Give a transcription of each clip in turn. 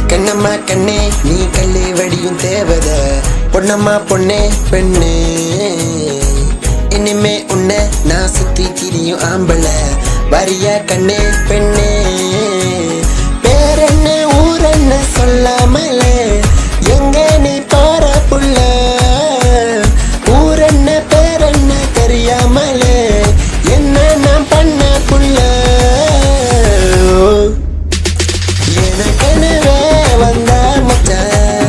கண்ணம்மா கண்ணே நீ கல்லு வடியும் தேவத பொன்னம்மா பொண்ணே பெண்ணு இனிமே உன்னை நான் சுத்தி திரியும் ஆம்பள வரியா கண்ணே பெண்ணே பேரென்ன ஊரென்ன சொல்லாமலே எங்க நீ பார புள்ள ஊரென்ன பேரென்ன தெரியாமலே என்ன நான் பண்ண புள்ள எனக்கெனவே வந்தா மச்சான்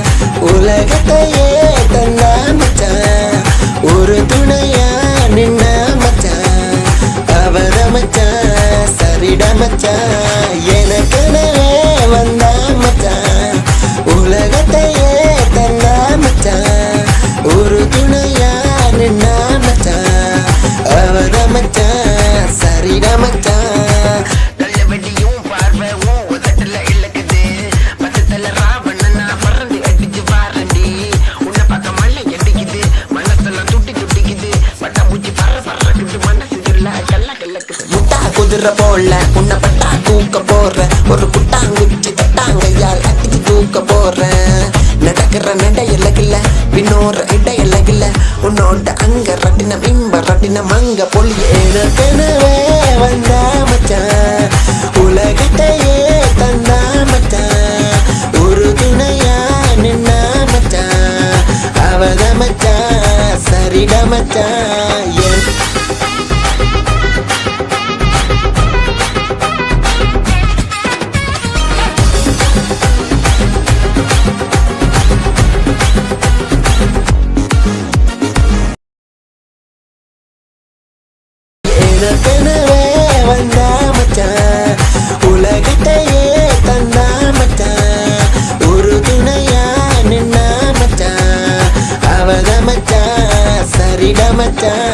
உலகத்தையே தந்தா மச்சான் ஒரு துணையா நின்ன மச்சான் அவத மச்சான் சரிட மச்சான் எனக்கெனவே வந்தா மச்சான் உலகத்தையே தந்தா மச்சான் ஒரு துணையா நின்ன மச்சான் அவத மச்சான் சரிட மச்சான் குதிரை போல உன்னை பட்டா தூக்க போற ஒரு குட்டாங்குச்சி தட்டாங்கையால் அடிச்சு தூக்க போற நடக்கிற நடையல்ல பின்னோர இடையல்ல உன்னோட அங்க ரட்டின பிம்ப ரட்டின மங்க பொலிய எனக்கெனவே வந்தா மச்சான் உலகத்தையே தந்தா மச்சான் ஒரு துணையா நின்ன மச்சான் அவத மச்சான் சரிட மச்சான் எனக்கெனவே வந்தா மச்சான் உலகத்தையே தந்தா மச்சான் ஒரு துணையா நின்ன மச்சான் அவத மச்சான் சரிட மச்சான்